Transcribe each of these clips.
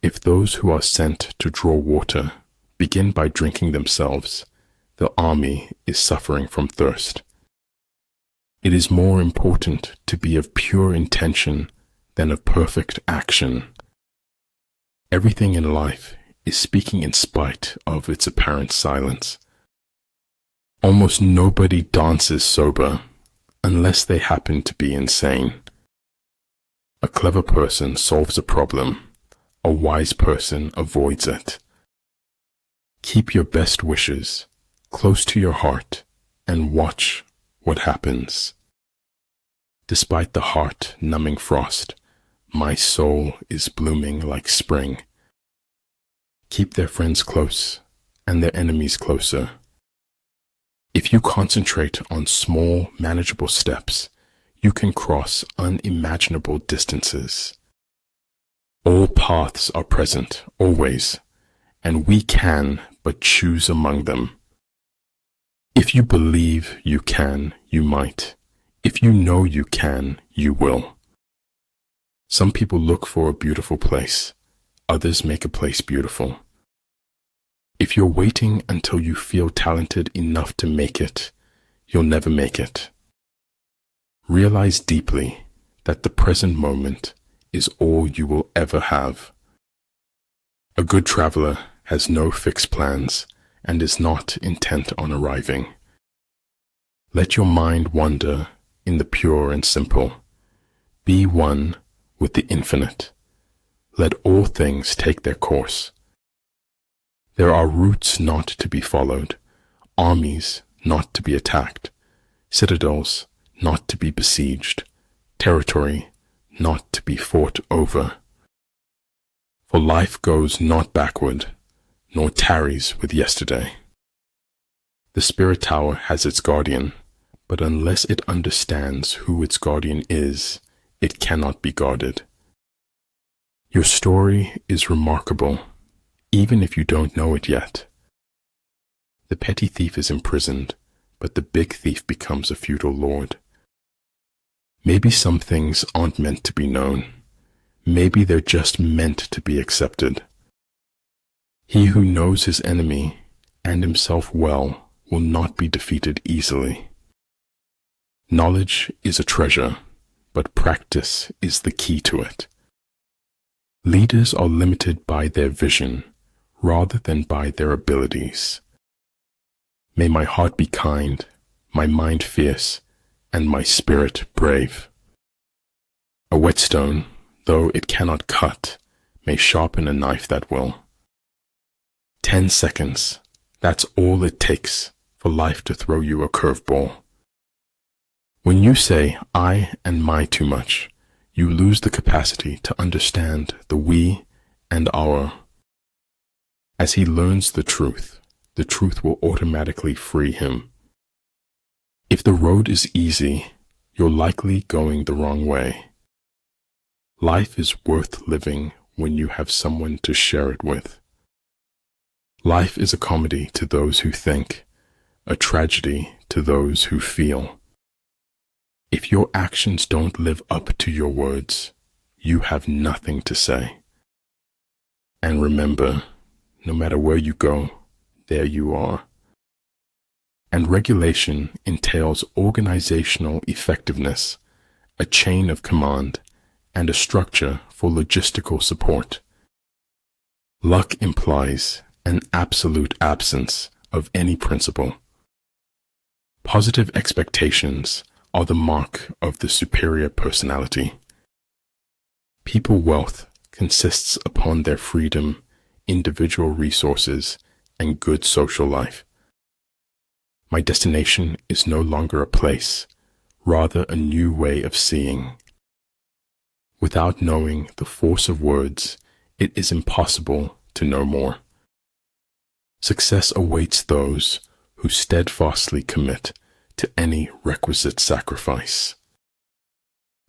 If those who are sent to draw water begin by drinking themselves, the army is suffering from thirst. It is more important to be of pure intention than of perfect action. Everything in life is speaking in spite of its apparent silence. Almost nobody dances sober unless they happen to be insane. A clever person solves a problem. A wise person avoids it. Keep your best wishes close to your heart and watch what happens. Despite the heart-numbing frost, my soul is blooming like spring. Keep their friends close and their enemies closer. If you concentrate on small, manageable steps, you can cross unimaginable distances. All paths are present, always, and we can but choose among them. If you believe you can, you might. If you know you can, you will. Some people look for a beautiful place. Others make a place beautiful. If you're waiting until you feel talented enough to make it, you'll never make it. Realize deeply that the present moment is all you will ever have. A good traveler has no fixed plans and is not intent on arriving. Let your mind wander in the pure and simple. Be one with the infinite. Let all things take their course. There are routes not to be followed, armies not to be attacked, citadels not to be besieged, territory not to be fought over. For life goes not backward, nor tarries with yesterday. The spirit tower has its guardian, but unless it understands who its guardian is, it cannot be guarded. Your story is remarkable, even if you don't know it yet. The petty thief is imprisoned, but the big thief becomes a feudal lord. Maybe some things aren't meant to be known. Maybe they're just meant to be accepted. He who knows his enemy and himself well will not be defeated easily. Knowledge is a treasure, but practice is the key to it. Leaders are limited by their vision rather than by their abilities. May my heart be kind, my mind fierce, and my spirit brave. A whetstone, though it cannot cut, may sharpen a knife that will. 10 seconds, that's all it takes for life to throw you a curveball. When you say I and my too much, you lose the capacity to understand the we and our. As he learns the truth will automatically free him. If the road is easy, you're likely going the wrong way. Life is worth living when you have someone to share it with. Life is a comedy to those who think, a tragedy to those who feel. If your actions don't live up to your words, you have nothing to say. And remember, no matter where you go, there you are. And regulation entails organizational effectiveness, a chain of command, and a structure for logistical support. Luck implies an absolute absence of any principle. Positive expectations are the mark of the superior personality. People wealth consists upon their freedom, individual resources, and good social life. My destination is no longer a place, rather a new way of seeing. Without knowing the force of words, it is impossible to know more. Success awaits those who steadfastly commit to any requisite sacrifice.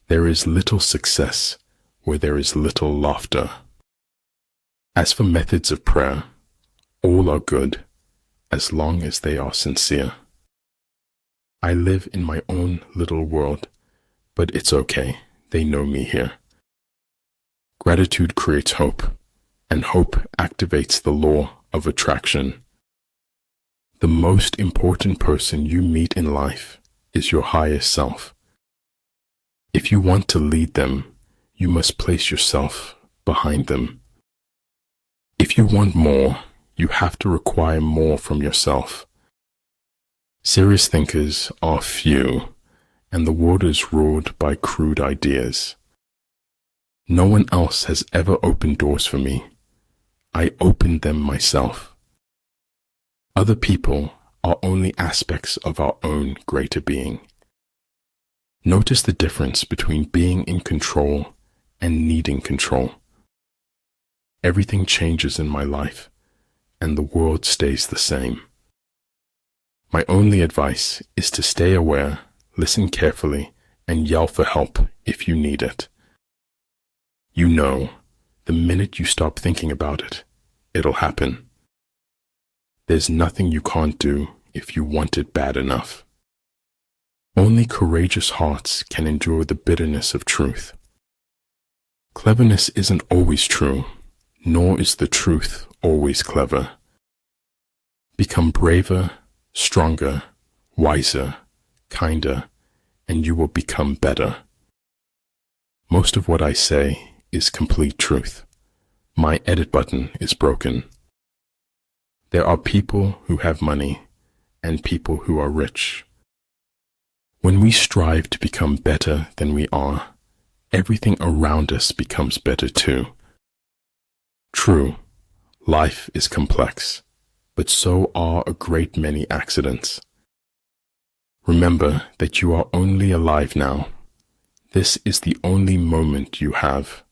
There is little success where there is little laughter. As for methods of prayer, all are good as long as they are sincere. I live in my own little world, but it's okay, they know me here. Gratitude creates hope. and hope activates the law of attraction. The most important person you meet in life is your highest self. If you want to lead them, you must place yourself behind them. If you want more, you have to require more from yourself. Serious thinkers are few, and the world is ruled by crude ideas. No one else has ever opened doors for me. I opened them myself. Other people are only aspects of our own greater being. Notice the difference between being in control and needing control. Everything changes in my life, and the world stays the same. My only advice is to stay aware, listen carefully, and yell for help if you need it. You know, the minute you stop thinking about it, it'll happen. There's nothing you can't do if you want it bad enough. Only courageous hearts can endure the bitterness of truth. Cleverness isn't always true, nor is the truth always clever. Become braver, stronger, wiser, kinder, and you will become better. Most of what I say is complete truth. My edit button is broken. There are people who have money and people who are rich. When we strive to become better than we are, everything around us becomes better too. True, life is complex, but so are a great many accidents. Remember that you are only alive now. This is the only moment you have.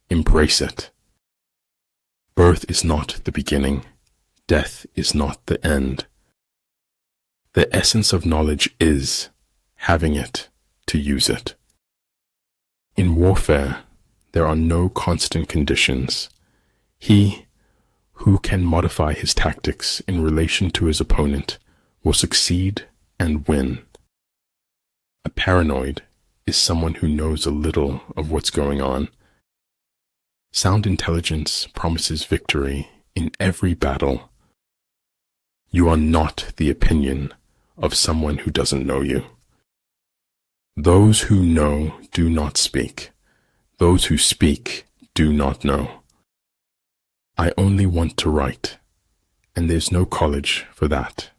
Embrace it. Birth is not the beginning. Death is not the end. The essence of knowledge is having it to use it. In warfare, there are no constant conditions. He who can modify his tactics in relation to his opponent will succeed and win. A paranoid is someone who knows a little of what's going on. Sound intelligence promises victory in every battle. You are not the opinion of someone who doesn't know you. Those who know do not speak. Those who speak do not know. I only want to write, and there's no college for that,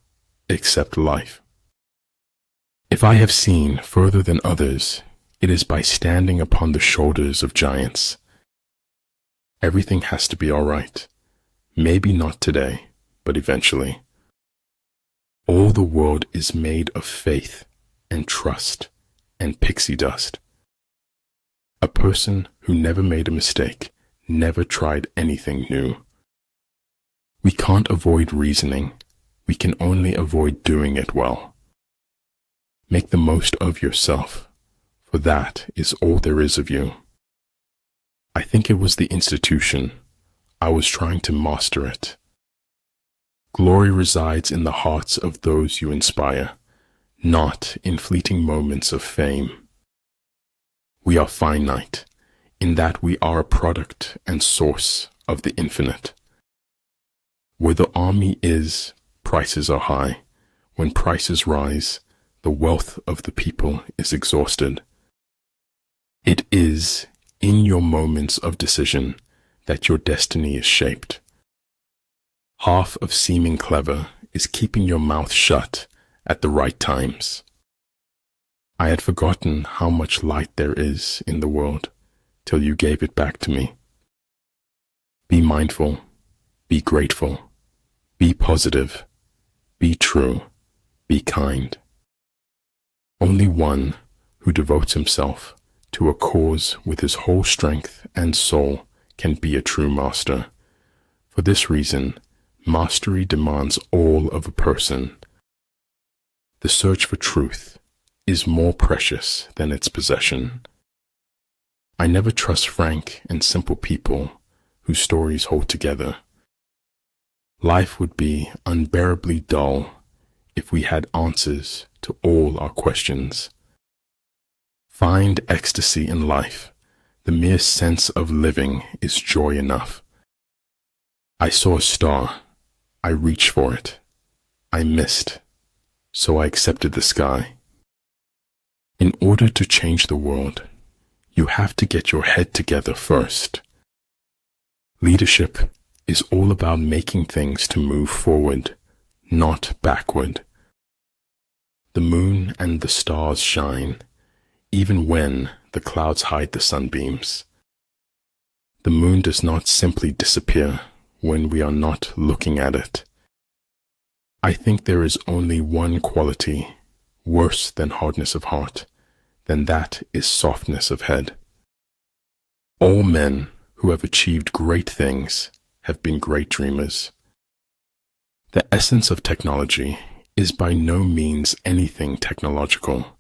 except life. If I have seen further than others, it is by standing upon the shoulders of giants. Everything has to be all right. Maybe not today, but eventually. All the world is made of faith and trust and pixie dust. A person who never made a mistake never tried anything new. We can't avoid reasoning. We can only avoid doing it well. Make the most of yourself, for that is all there is of you. I think it was the institution. I was trying to master it. Glory resides in the hearts of those you inspire, not in fleeting moments of fame. We are finite, in that we are a product and source of the infinite. Where the army is, prices are high. When prices rise, the wealth of the people is exhausted. It is in your moments of decision that your destiny is shaped. Half of seeming clever is keeping your mouth shut at the right times. I had forgotten how much light there is in the world till you gave it back to me. Be mindful, be grateful, be positive, be true, be kind. Only one who devotes himself to a cause with his whole strength and soul can be a true master. For this reason, mastery demands all of a person. The search for truth is more precious than its possession. I never trust frank and simple people whose stories hold together. Life would be unbearably dull if we had answers to all our questions. Find ecstasy in life. The mere sense of living is joy enough. I saw a star. I reached for it. I missed. So I accepted the sky. In order to change the world, you have to get your head together first. Leadership is all about making things to move forward, not backward. The moon and the stars shine, even when the clouds hide the sunbeams. The moon does not simply disappear when we are not looking at it. I think there is only one quality worse than hardness of heart, then that is softness of head. All men who have achieved great things have been great dreamers. The essence of technology is by no means anything technological.